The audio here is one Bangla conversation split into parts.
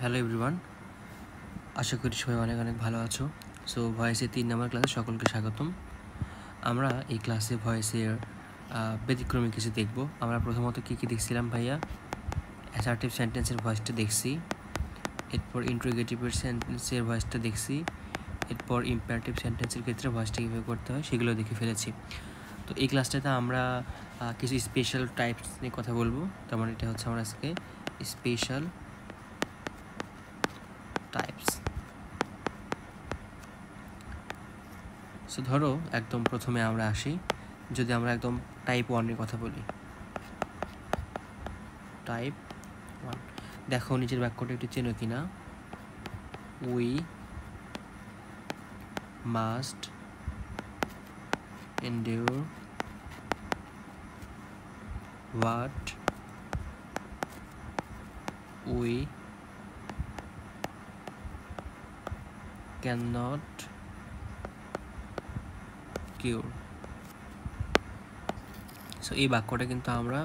হ্যালো এভরিওয়ান, আশা করি সবাই অনেক অনেক ভালো আছো। সো ভয়েসের 3 নম্বর ক্লাসে সকলকে স্বাগতম। আমরা এই ক্লাসে ভয়েসের ব্যতিক্রমী কিছু দেখব। আমরা প্রথমত কী কী দেখছিলাম ভাইয়া? অ্যাসার্টিভ সেন্টেন্সের ভয়েসটা দেখছি, এরপর ইন্ট্রোগেটিভের সেন্টেন্সের ভয়েসটা দেখছি, এরপর ইম্পারেটিভ সেন্টেন্সের ক্ষেত্রে ভয়েসটা কীভাবে করতে হয় সেগুলো দেখে ফেলেছি। তো এই ক্লাসটাতে আমরা কিছু স্পেশাল টাইপস নিয়ে কথা বলবো। তার মানে এটা হচ্ছে আমরা আজকে স্পেশাল টাইপস। সো ধরো একদম প্রথমে আমরা আসি, যদি আমরা একদম টাইপ 1 এর কথা বলি। টাইপ 1, দেখো নিচের বাক্যটা একটু চেনো কিনা। We must endure what we can not cure. So এই বাক্যটা কিন্তু আমরা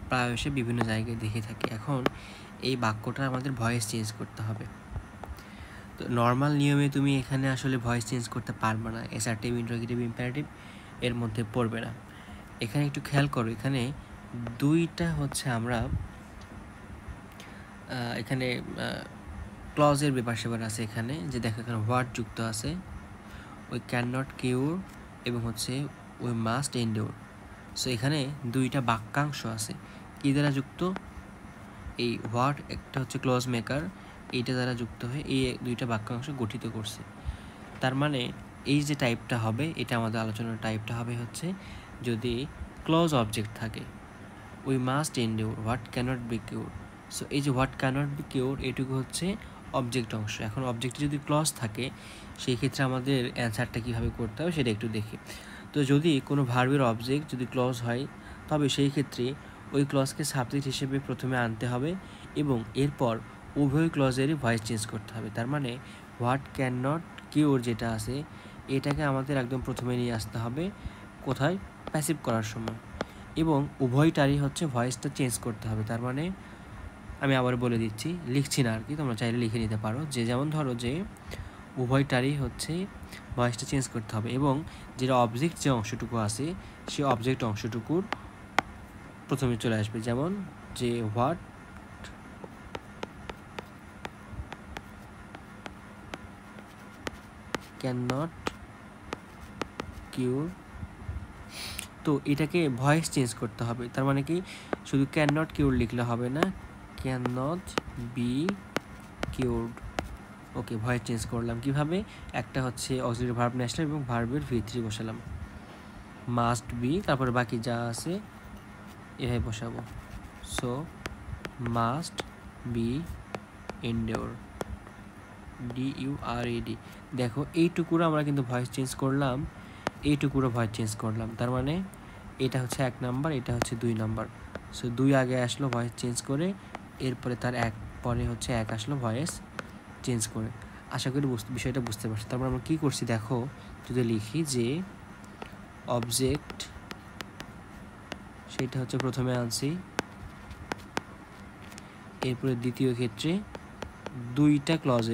প্রায়শই বিভিন্ন জায়গায় দেখে থাকি। এখন এই বাক্যটা আমাদের ভয়েস চেঞ্জ করতে হবে। তো নর্মাল নিয়মে তুমি এখানে আসলে ভয়েস চেঞ্জ করতে পারবে না, অ্যাসার্টিভ, ইন্ট্রোগেটিভ, ইম্পারেটিভ এর মধ্যে পড়বে না। এখানে একটু খেয়াল করো, এখানে দুইটা হচ্ছে আমরা এখানে ক্লজের ব্যাপার সেবার আছে এখানে, যে দেখো এখানে হোয়াট যুক্ত আছে, উই ক্যান নট কিউর এবং হচ্ছে উই মাস্ট এন্ডিউর। সো এখানে দুইটা বাক্যাংশ আছে, কী দ্বারা যুক্ত? এই হোয়াট একটা হচ্ছে ক্লজ মেকার, এইটা দ্বারা যুক্ত হয়ে এই দুইটা বাক্যাংশ গঠিত করছে। তার মানে এই যে টাইপটা হবে, এটা আমাদের আলোচনার টাইপটা হবে হচ্ছে যদি ক্লজ অবজেক্ট থাকে। We must endure what cannot be cure. So এই যে হোয়াট ক্যানট বি কিউর এটুকু হচ্ছে অবজেক্ট অংশ। এখন অবজেক্টে যদি ক্লজ থাকে, সেই ক্ষেত্রে আমাদের অ্যান্সারটা কীভাবে করতে হবে সেটা একটু দেখি। তো যদি কোনো ভার্বের অবজেক্ট যদি ক্লজ হয়, তবে সেই ক্ষেত্রে ওই ক্লজকে সাবজেক্ট হিসেবে প্রথমে আনতে হবে এবং এরপর উভয় ক্লজেরই ভয়েস চেঞ্জ করতে হবে। তার মানে হোয়াট ক্যান নট কিউর যেটা আছে, এটাকে আমাদের একদম প্রথমে নিয়ে আসতে হবে কোথায়? প্যাসিভ করার সময়, এবং উভয়টারই হচ্ছে ভয়েসটা চেঞ্জ করতে হবে। তার মানে আমি আবার বলে দিচ্ছি, লিখছি না আর কি, তোমরা চাইলে লিখে নিতে পারো, যে যেমন ধরো যে উভয়টারই হচ্ছে ভয়েসটা চেঞ্জ করতে হবে এবং যেটা অবজেক্ট যে অংশটুকু আছে সেই অবজেক্ট অংশটুকুর প্রথমে চলে আসবে। যেমন যে হোয়াট ক্যান নট কিউর, তো এটাকে ভয়েস চেঞ্জ করতে হবে। তার মানে কি শুধু ক্যান নট কিউর লিখলে হবে না, can not be cured. Okay, voice change করলাম কিভাবে? একটা হচ্ছে অক্সিলারি ভার্ব নিয়ে আসলাম এবং ভার্বের V3 বসালাম, মাস্ট বি, তারপরে বাকি যা আছে এভাবে বসাবো। So must be endure, DURED। দেখো এইটুকুরও আমরা কিন্তু ভয়েস চেঞ্জ করলাম, এইটুকুরও ভয়েস চেঞ্জ করলাম। তার মানে এটা হচ্ছে 1 নাম্বার, এটা হচ্ছে 2 নাম্বার। সো 2 আগে আসলো ভয়েস চেঞ্জ করে, এরপরে তার 1 পরে হচ্ছে 1 আসলো ভয়েস চেঞ্জ করে। আশা করি বিষয়টা বুঝতে পারছি। তারপর আমরা কী করছি দেখো, যদি লিখি যে অবজেক্ট, সেটা হচ্ছে প্রথমে আনছি, এরপরে দ্বিতীয় ক্ষেত্রে দুইটা ক্লজ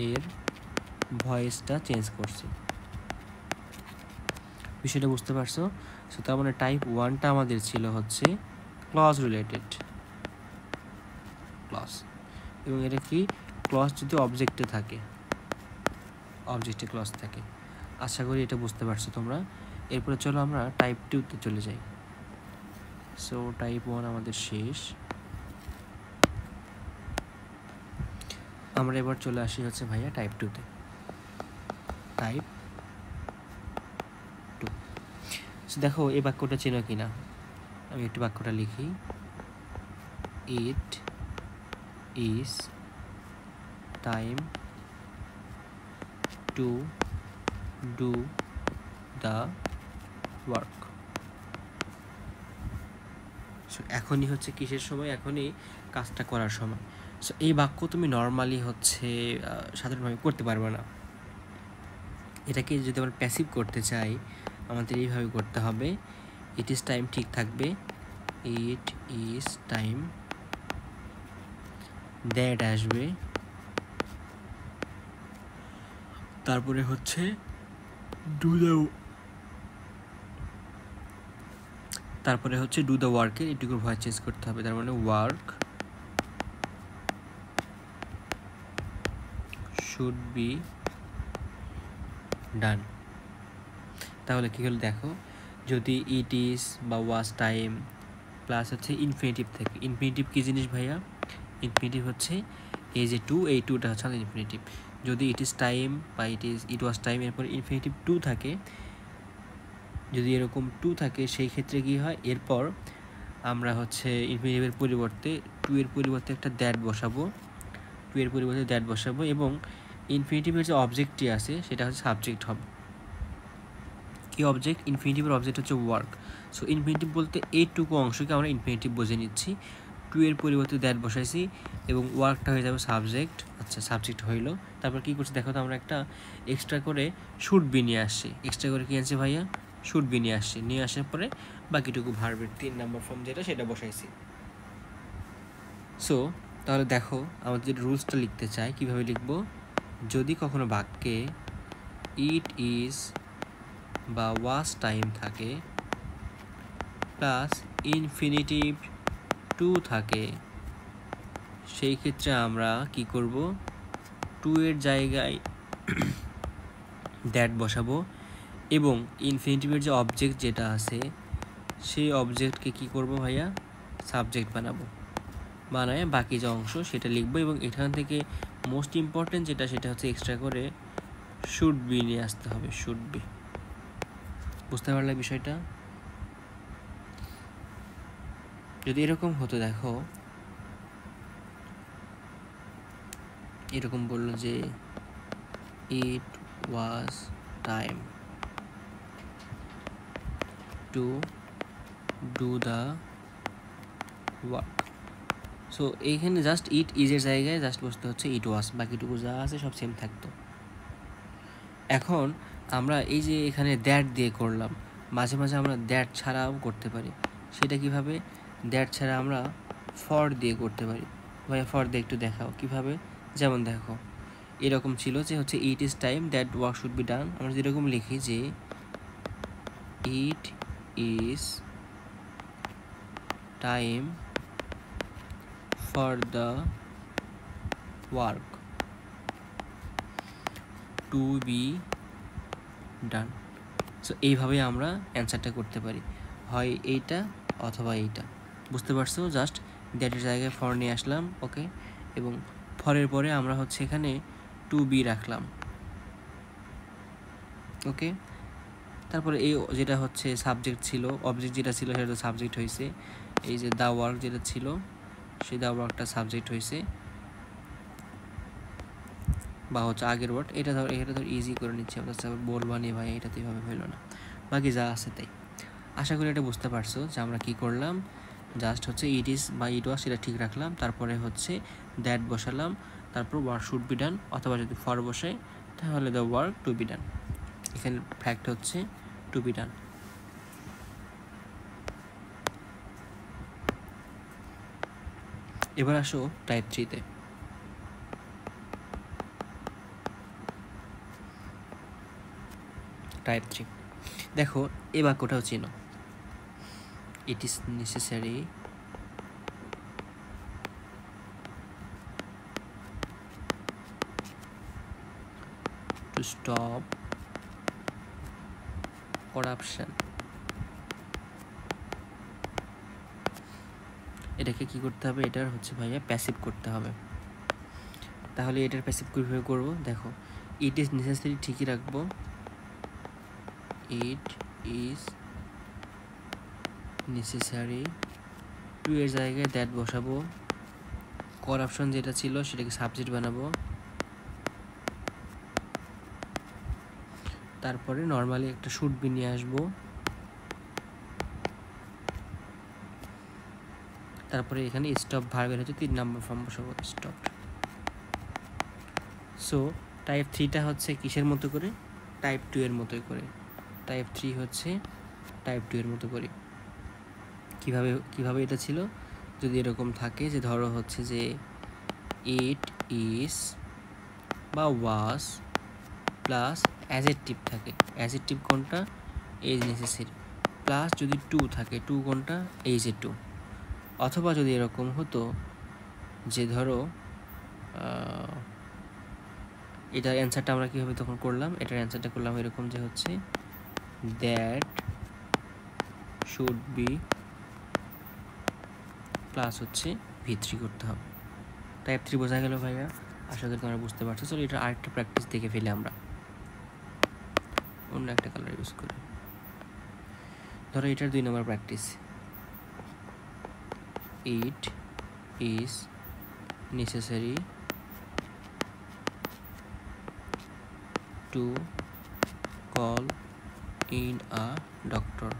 এর ভয়েসটা চেঞ্জ করছি। বিষয়টা বুঝতে পারছো? সো তার মানে টাইপ 1টা আমাদের ছিল হচ্ছে ক্লজ রিলেটেড ক্লজ, এবং এটা কি ক্লজ যদি অবজেক্টে থাকে, অবজেক্টে ক্লজ থাকে। আশা করি এটা বুঝতে পারছো তোমরা। এরপরে চলো আমরা টাইপ 2তে চলে যাই। সো টাইপ 1 আমাদের শেষ, আমরা এবার চলে আসি হচ্ছে ভাইয়া টাইপ 2তে। টাইপ 2, সো দেখো এই বাক্যটা চেনো কিনা, আমি একটু বাক্যটা লিখি। ইট is time to do the work. So এখনই হচ্ছে কিসের সময়? এখনই কাজটা করার সময়। সো এই বাক্য তুমি নর্মালি হচ্ছে সাধারণভাবে করতে পারবে না। এটাকে যদি আমরা প্যাসিভ করতে চাই, আমাদের এইভাবে করতে হবে। ইট ইজ টাইম ঠিক থাকবে, ইট ইজ টাইম, দ্যাট আসবে, তারপরে হচ্ছে ডু দ্য, তারপরে হচ্ছে ডু দ্য ওয়ার্কের এটুকু ভয়েস চেঞ্জ করতে হবে, তার মানে ওয়ার্ক শুড বি ডান। তাহলে কী হলো দেখো, যদি ইট ইজ বা ওয়াজ টাইম প্লাস হচ্ছে ইনফিনিটিভ থাকে, ইনফিনিটিভ কী জিনিস ভাইয়া? ইনফিনিটিভ হচ্ছে এই যে টু, এই টুটা হচ্ছে ইনফিনিটিভ। যদি ইট ইজ টাইম বা ইট ওয়াজ টাইম এরপর ইনফিনিটিভ টু থাকে, যদি এরকম টু থাকে সেই ক্ষেত্রে কী হয়, এরপর আমরা হচ্ছে ইনফিনিটিভের পরিবর্তে টু এর পরিবর্তে একটা দ্যাট বসাবো, টু এর পরিবর্তে দ্যাট বসাবো, এবং ইনফিনিটিভের যে অবজেক্টটি আছে সেটা হচ্ছে সাবজেক্ট হবে। কি অবজেক্ট? ইনফিনিটিভের অবজেক্ট হচ্ছে ওয়ার্ক। সো ইনফিনিটিভ বলতে এইটুকু অংশকে আমরা ইনফিনিটিভ বুঝে নিচ্ছি, টু এর পরিবর্তে দ্যাট বসাইছি এবং ওয়ার্কটা হয়ে যাবে সাবজেক্ট। আচ্ছা, সাবজেক্ট হইলো। তারপর কী করছি দেখো তো, আমরা একটা এক্সট্রা করে শুড বি নিয়ে আসছি। এক্সট্রা করে কী আনছে ভাইয়া? শুড বি নিয়ে আসছি। নিয়ে আসার পরে বাকিটুকু ভার্বের 3 নম্বর ফর্ম যেটা সেটা বসাইছি। সো তাহলে দেখো, আমাদের রুলসটা লিখতে চাই, কীভাবে লিখব? যদি কখনো বাক্যে ইট ইজ বা ওয়াজ টাইম থাকে প্লাস ইনফিনিটিভ টু থাকে, সেই ক্ষেত্রে আমরা কি করব? টু এর জায়গায় দ্যাট বসাবো এবং ইনফিনিটিভের যে অবজেক্ট যেটা আছে সেই অবজেক্টকে কি করব ভাইয়া? সাবজেক্ট বানাবো। বানায় বাকি যে অংশ সেটা লিখবো, এবং এখান থেকে মোস্ট ইম্পর্টেন্ট যেটা সেটা হচ্ছে এক্সট্রা করে শুড বি নিয়ে আসতে হবে। Should be. বুঝতে পারলে বিষয়টা? যদি এরকম হতো, দেখো এরকম বললো যে it was time to do the work. So এইখানে জাস্ট ইট ইজের জায়গায় জাস্ট বসতে হচ্ছে ইট ওয়াজ, বাকিটুকু যা আছে সব সেম থাকতো। এখন আমরা এই যে এখানে দ্যাট দিয়ে করলাম, মাঝে মাঝে আমরা দ্যাট ছাড়াও করতে পারি। সেটা কিভাবে? দ্যাট ছাড়া আমরা ফর দিয়ে করতে পারি। ভাইয়া ফর দিয়ে একটু দেখাও কীভাবে। যেমন দেখো, এরকম ছিল যে হচ্ছে it is time that work should be done. আমরা যেরকম লিখি যে it is time for the work to be done. So এইভাবে আমরা অ্যান্সারটা করতে পারি, হয় এইটা অথবা এইটা। বুঝতে পারছো? জাস্ট দ্যাটের জায়গায় ফর নিয়ে আসলাম, ওকে, এবং ফরের পরে আমরা হচ্ছে এখানে টু বি রাখলাম, ওকে। তারপরে এই যেটা হচ্ছে সাবজেক্ট ছিল, অবজেক্ট যেটা ছিল সেটা তো সাবজেক্ট হয়েছে। এই যে দ্য ওয়ার্ক যেটা ছিল সেই দ্য ওয়ার্কটা সাবজেক্ট হয়েছে, বা হচ্ছে আগের ওয়ার্ড। এটা ধর ইজি করে নিচ্ছি আমরা, বলবা নি ভাই এটা তো এভাবে হইলো না, বাকি যা আছে তাই। আশা করি এটা বুঝতে পারছো যে আমরা কি করলাম। জাস্ট হচ্ছে ইট ইজ বা ইট ওয়াজ সেটা ঠিক রাখলাম, তারপরে হচ্ছে দ্যাট বসালাম, তারপর ওয়ার্ক শুড বি ডান, অথবা যদি ফর বসাই তাহলে the work to be done. এখানে ফ্যাক্ট হচ্ছে টু বি ডান। এবার আসো টাইপ 3-তে। টাইপ 3 দেখো, এই বাক্যটাও চিনো, ইট is necessary to stop corruption. এটাকে কি করতে হবে? এটার হচ্ছে ভাইয়া প্যাসিভ করতে হবে। তাহলে এটার প্যাসিভ কীভাবে করবো? দেখো, ইট ইজ নেসেসারি ঠিকই রাখবো, ইট ইজ নেসেসারি, টু এর জায়গায় দ্যাট বসাবো, করাপশন যেটা ছিল সেটাকে সাবজেক্ট বানাবো, তারপরে নর্মালি একটা শুড বি নিয়ে আসবো, তারপরে এখানে স্টপ ভার্বের হচ্ছে 3 নম্বর ফর্ম বসাবো, স্টপ। সো টাইপ 3টা হচ্ছে কিসের মতো করে? টাইপ 2 এর মতোই করে। টাইপ 3 হচ্ছে টাইপ 2 এর মতো করে। কিভাবে এটা ছিল, যদি এরকম থাকে যে ধরো হচ্ছে যে ইট ইজ বা ওয়াজ প্লাস অ্যাজেক্টিভ থাকে, অ্যাজেক্টিভ কোনটা, ইজ নেসেসারি, প্লাস যদি টু থাকে, টু কোনটা, ইজ এ টু। অথবা যদি এরকম হতো যে ধরো এটার অ্যান্সারটা আমরা কীভাবে তখন করলাম, এটার অ্যান্সারটা করলাম এরকম যে হচ্ছে দ্যাট শুড বি প্লাস হচ্ছে V3 করতে হবে। টাইপ 3 বোঝা গেল ভাইয়া? আশা করি তোমরা বুঝতে পারছো। চলো এটা আরেকটা প্র্যাকটিস দেখে ফেলে আমরা অন্য একটা কালার ইউজ করি। ধরো এটার 2 নম্বর practice, it is necessary to call in a doctor.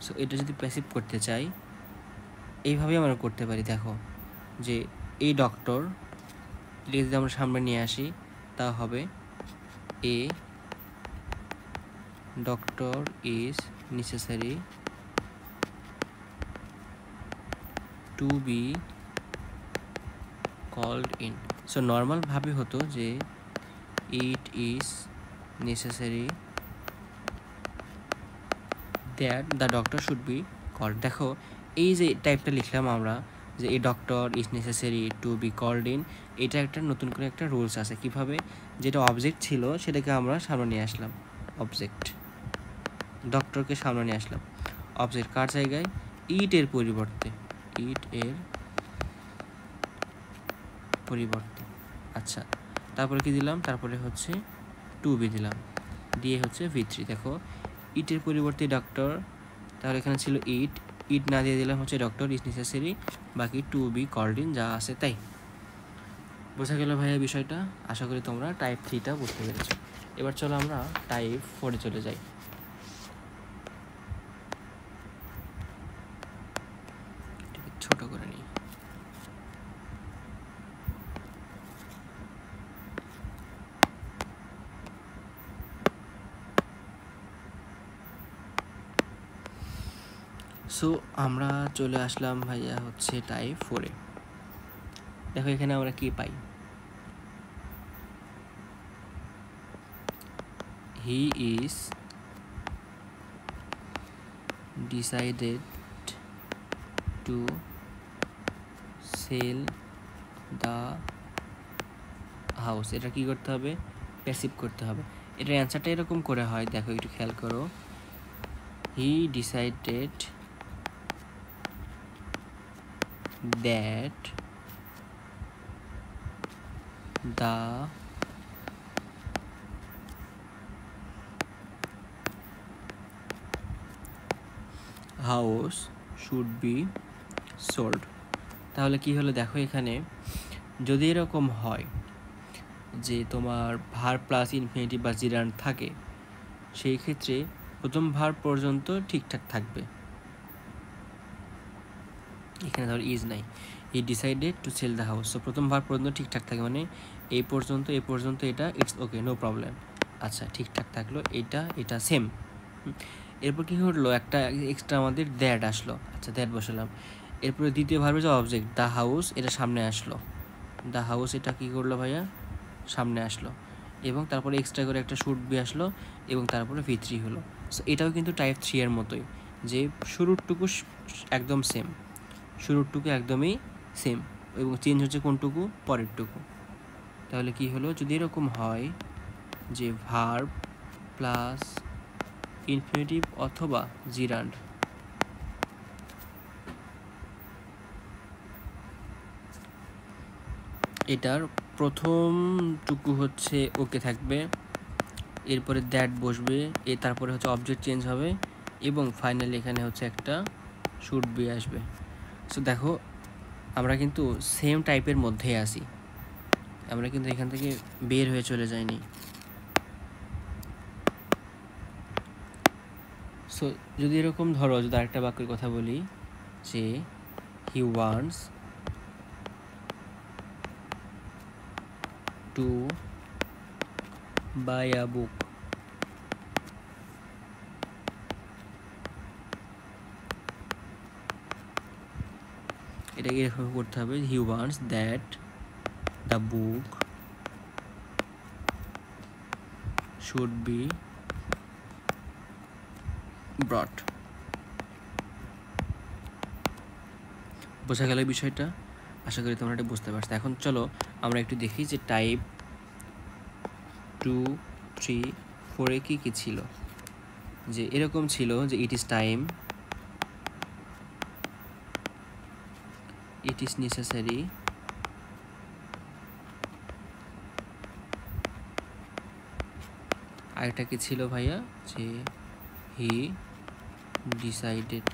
So এটা যদি প্যাসিভ করতে চাই এইভাবেই আমরা করতে পারি। দেখো যে এই ডক্টর এটা যদি আমরা সামনে নিয়ে আসি তা হবে a doctor is necessary to be called in. So নর্মালভাবে হতো যে it is necessary that the doctor should be called. দেখো এই যে টাইপটা লিখলাম আমরা যে এই doctor is necessary to be called in, এটা একটা নতুন করে একটা রুলস আছে। কিভাবে, যেটা অবজেক্ট ছিল সেটাকে আমরা সামনে নিয়ে আসলাম, অবজেক্ট ডক্টরকে সামনে নিয়ে আসলাম, অবজেক্ট কার জায়গায়, ইট এর পরিবর্তে, ইট এর পরিবর্তে। আচ্ছা তারপরে কি দিলাম, তারপরে হচ্ছে টু বি দিলাম, দিয়ে হচ্ছে V3। দেখো ইটের পরিবর্তে ডক্টর, তাহলে এখানে ছিল ইট, ইট না দিয়ে দিলাম হচ্ছে ডক্টর ইজ নেসেসারি, বাকি টু বি কল্ড ইন যা আছে তাই। বোঝা গেল ভাইয়া বিষয়টা? আশা করি তোমরা টাইপ 3টা বুঝতে পেরেছো। এবার চলো আমরা টাইপ 4-এ চলে যাই। ছোট করে নিই। সো আমরা চলে আসলাম ভাইয়া হচ্ছে টাইপ 4-এ। দেখো এখানে আমরা কি পাই, he is decided to sell the house. এটা কি করতে হবে, প্যাসিভ করতে হবে। এটার অ্যান্সারটা এরকম করে হয়, দেখো একটু খেয়াল করো, he decided that the house should be sold. তাহলে কি হলো, দেখো এখানে যদি এরকম হয় যে তোমার ভার প্লাস ইনফিনিটিভ বা জিরান্ড থাকে, সেই ক্ষেত্রে প্রথম ভার পর্যন্ত ঠিকঠাক থাকবে। এখানে ধর ইজ নাই, he decided to sell the house, so প্রথম ভার পর্যন্ত ঠিকঠাক থাকে, মানে এই পর্যন্ত এটা ইটস ওকে, নো প্রবলেম। আচ্ছা ঠিকঠাক থাকলো, এটা সেম। এরপর কী ঘটলো, একটা এক্সট্রা আমাদের দ্যাট আসলো, আচ্ছা দ্যাট বসালাম। এরপরে দ্বিতীয় ভার্বে যে অবজেক্ট দ্য হাউস, এটা সামনে আসলো, দ্য হাউস এটা কী করলো ভাইয়া, সামনে আসলো, এবং তারপরে এক্সট্রা করে একটা শুড বি আসলো, এবং তারপরে V3 হলো। সো এটাও কিন্তু টাইপ 3 এর মতোই, যে শুরুরটুকু একদম সেম, শুরুরটুকু একদমই সেম, এবং চেঞ্জ হচ্ছে কোনটুকু, পরেরটুকু। তাহলে কি হলো, যদি এরকম হয় যে ভার্ব প্লাস ইনফিনিটিভ অথবা জিরান্ড, এটার প্রথমটুকু হচ্ছে ওকে থাকবে, এরপরে দ্যাট বসবে, তারপরে হচ্ছে অবজেক্ট চেঞ্জ হবে, এবং ফাইনালি এখানে হচ্ছে একটা শুড বি আসবে। সো দেখো আমরা কিন্তু সেম টাইপের মধ্যেই আসি, আমরা কিন্তু এখান থেকে বের হয়ে চলে যাইনি। সো যদি এরকম ধরো, যদি আরেকটা বাক্যের কথা বলি যে হি ওয়ান্টস টু বাই আ বুক, এটাকে এরকম করতে হবে, he wants that the book should be ব্রট। বোঝা গেল বিষয়টা? আশা করি তোমরা এটা বুঝতে পারছো। এখন চলো আমরা একটু দেখি যে টাইপ 2, 3, 4 কি কি ছিল। যে এরকম ছিল যে it is time, it is necessary, আরেকটা কি ছিল ভাইয়া, যে he decided.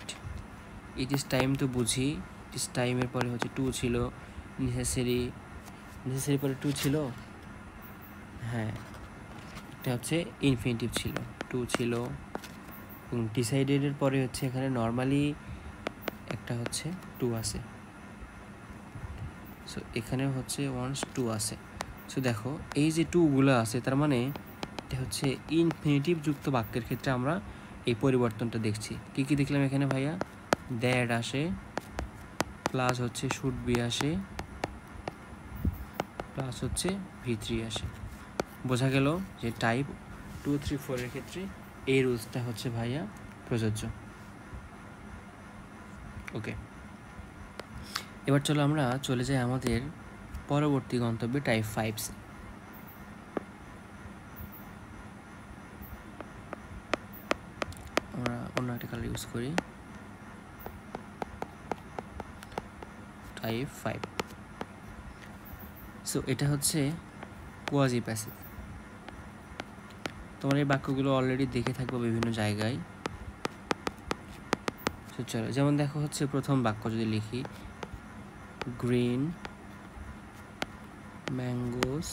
It is time তো বুঝি, ইট ইজ টাইমের পরে হচ্ছে টু ছিল, নেসেসারি, নেসেসারি পরে টু ছিল, হ্যাঁ এটা হচ্ছে ইনফিনিটিভ ছিল, টু ছিল, এবং ডিসাইডেডের পরে হচ্ছে এখানে নর্মালি একটা হচ্ছে টু আছে। সো এখানে হচ্ছে ওয়ান্স টু আছে। সো দেখো এই যে টুগুলো আছে, তার মানে এটা হচ্ছে ইনফিনিটিভ যুক্ত বাক্যের ক্ষেত্রে আমরা এই পরিবর্তনটা দেখছি। কি কি দেখলাম এখানে ভাইয়া? দ্যাট আসে, প্লাস হচ্ছে শুড বি আসে, প্লাস হচ্ছে V3 আসে। বোঝা গেল যে টাইপ 2, 3, 4 এর ক্ষেত্রে এই রুলসটা হচ্ছে ভাইয়া প্রযোজ্য। ওকে, এবার চলো আমরা চলে যাই আমাদের পরবর্তী গন্তব্যে টাইপ 5। আমরা অন্য একটা কালার ইউজ করি, টাইপ 5। সো এটা হচ্ছে কোয়াজি প্যাসিভ। তোমরা এই বাক্যগুলো অলরেডি দেখে থাকবো বিভিন্ন জায়গায়। সো চলো, যেমন দেখো হচ্ছে প্রথম বাক্য যদি লিখি, গ্রিন ম্যাঙ্গোস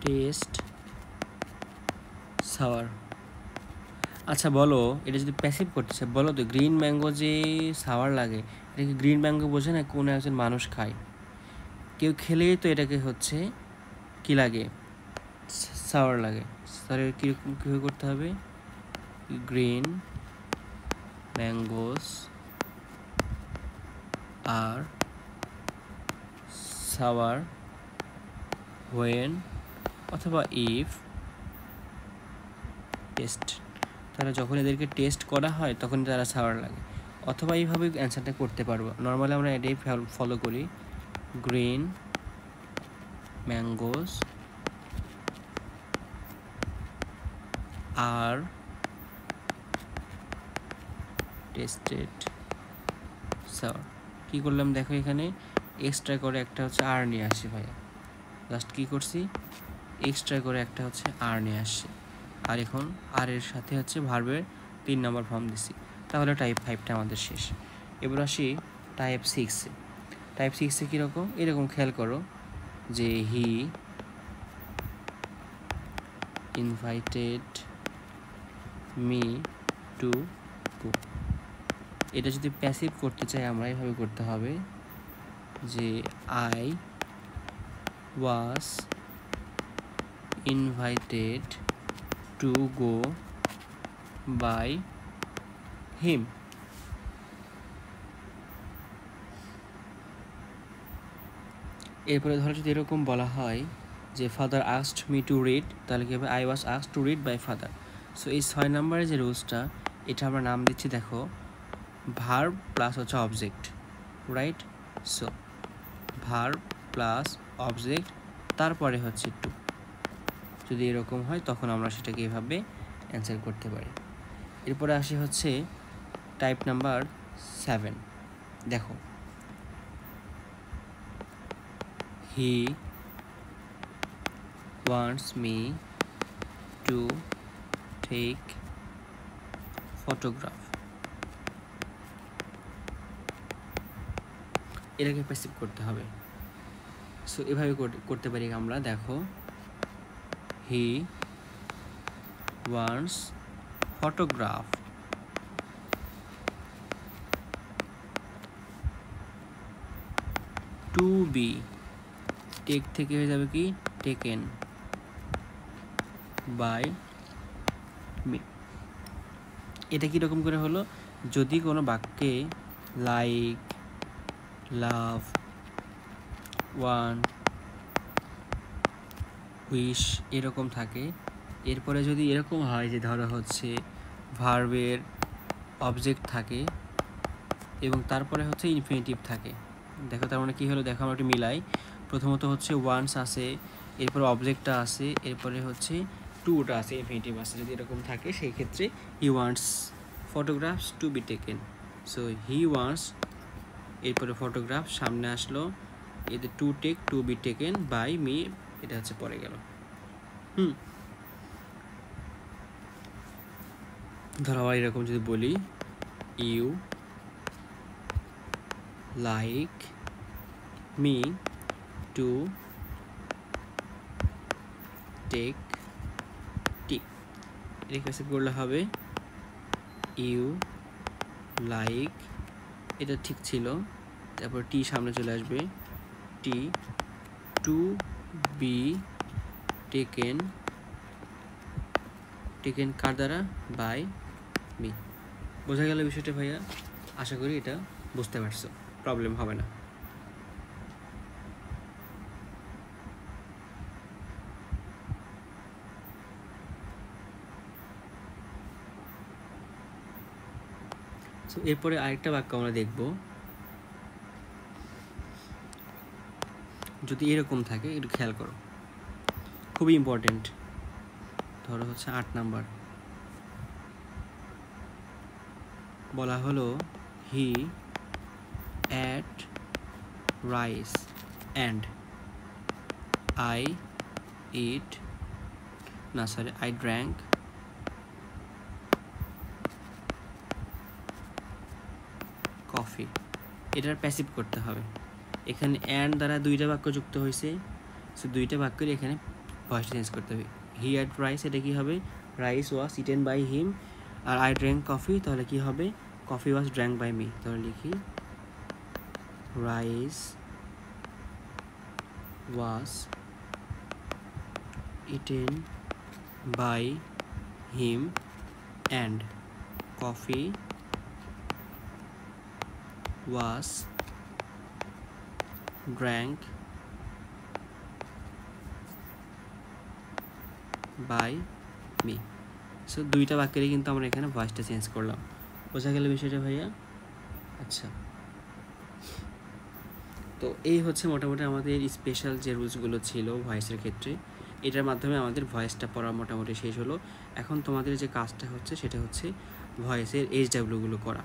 টেস্ট সাওয়ার। আচ্ছা বলো, এটা যদি প্যাসিভ করতে চাই, বলো তো গ্রিন ম্যাঙ্গো যে সাওয়ার লাগে, এটা কি গ্রিন ম্যাঙ্গো বোঝে না কোনো একজন মানুষ খায়? কেউ খেলেই তো এটাকে হচ্ছে কি লাগে, সাওয়ার লাগে। তাহলে কীরকম কীভাবে করতে হবে? গ্রিন ম্যাঙ্গোস আর সাওয়ার হোয়েন অথবা ইফ টেস্ট। তাহলে যখন এদেরকে টেস্ট করা হয় তখন তারা সাওয়ার লাগে। অথবা এইভাবে অ্যান্সারটা করতে পারবো। নর্মালি আমরা এটাই ফলো করি, গ্রিন ম্যাঙ্গোস আর টেস্টেড সাওয়ার। কী করলাম দেখো, এখানে এক্সট্রা করে একটা হচ্ছে আর নিয়ে আসি ভাইয়া। জাস্ট কী করছি, এক্সট্রা করে একটা হচ্ছে আর নিয়ে আসছি, আর এখন আর এর সাথে হচ্ছে ভার্বের 3 নম্বর ফর্ম দিছি। তাহলে টাইপ 5টা আমাদের শেষ। এবার আসি টাইপ 6-এ। টাইপ 6-এ কীরকম? এরকম খেয়াল করো যে he invited me to go. এটা যদি প্যাসিভ করতে চাই আমরা এভাবে করতে হবে যে I was invited to go by him. এরপরে ধরো যদি এরকম বলা হয় যে father asked me to read, তাহলে কি হবে? I was asked to read by father. So এই 6 নম্বরের যে রুলসটা, এটা আমরা নাম দিচ্ছি দেখো ভার্ব প্লাস হচ্ছে object, right? So verb plus object, তারপরে হচ্ছে টু। যদি এরকম হয় তখন আমরা সেটাকে এভাবে অ্যান্সার করতে পারি। এরপরে আসি হচ্ছে টাইপ নাম্বার 7। দেখো, he wants me to take photograph. এটাকে প্যাসিভ করতে হবে। সো এভাবে করতে পারি আমরা। দেখো, he wants photograph to be, take থেকে হয়ে যাবে কি টেকেন বাই মি। এটা কীরকম করে হলো? যদি কোনো বাক্যে লাইক, লাভ, ওয়ান, উইশ এরকম থাকে। এরপরে যদি এরকম হয় যে ধরো হচ্ছে ভার্বের অবজেক্ট থাকে এবং তারপরে হচ্ছে ইনফিনিটিভ থাকে। দেখো তার মানে কী হলো, দেখো আমরা একটু মিলাই। প্রথমত হচ্ছে ওয়ান্স আছে, এরপরে অবজেক্টটা আছে, এরপরে হচ্ছে টুটা আছে, ইনফিনিটিভ আছে। যদি এরকম থাকে সেই ক্ষেত্রে he wants photographs to be taken. So he wants, এরপরে ফটোগ্রাফ সামনে আসলো, এতে to take, to be taken by me, এটা হচ্ছে পরে গেল। ধরো আবার এরকম যদি বলি, you like me to take tea, request করলে হবে ইউ লাইক, এটা ঠিক ছিল, তারপর টি সামনে চলে আসবে, টি টু বি টেকেন, টেকেন কার দ্বারা, বাই মি। বোঝা গেল বিষয়টা ভাইয়া? আশা করি এটা বুঝতে পারছো, প্রবলেম হবে না। সো এরপরে আরেকটা বাক্য আমরা দেখব, যদি এরকম থাকে একটু খেয়াল করো, খুবই ইম্পর্টেন্ট। ধরো হচ্ছে 8 নাম্বার, বলা হলো হি ate rice and I eat, না সরি, আই ড্র্যাঙ্ক কফি। এটার প্যাসিভ করতে হবে। এখানে অ্যান্ড দ্বারা দুইটা বাক্য যুক্ত হয়েছে, সো দুইটা বাক্যের এখানে ভয়েস চেঞ্জ করতে হবে। হি অ্যাট রাইস, এটা কি হবে, rice was eaten by him. আর আই ড্র্যাঙ্ক কফি, তাহলে কি হবে, coffee was drank by me. তাহলে লিখি rice was eaten by him and coffee was drank by me. So দুইটা বাক্যেরই কিন্তু আমরা এখানে ভয়েসটা চেঞ্জ করলাম। বোঝা গেল বিষয়টা ভাইয়া? আচ্ছা, তো এই হচ্ছে মোটামুটি আমাদের স্পেশাল যে রুলসগুলো ছিল ভয়েসের ক্ষেত্রে, এটার মাধ্যমে আমাদের ভয়েসটা পড়া মোটামুটি শেষ হলো। এখন তোমাদের যে কাজটা হচ্ছে সেটা হচ্ছে ভয়েসের এইচডাব্লিউগুলো করা।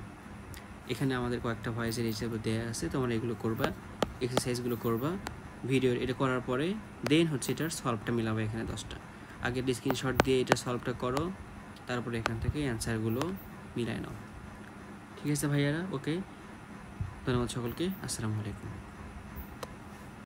এখানে আমাদের কয়েকটা ভয়েসের এইচডাব্লিউ দেওয়া আছে, তোমরা এগুলো করবা, এক্সারসাইজগুলো করবা ভিডিওর। এটা করার পরে দেন হচ্ছে এটার সলভটা মিলাবে। এখানে 10টা আগে স্ক্রিনশট দিয়ে এটা সলভটা করো, তারপরে এখান থেকে অ্যান্সারগুলো মিলায় নাও। ঠিক আছে ভাইয়ারা? ওকে, ধন্যবাদ সকলকে, আসসালামু আলাইকুম।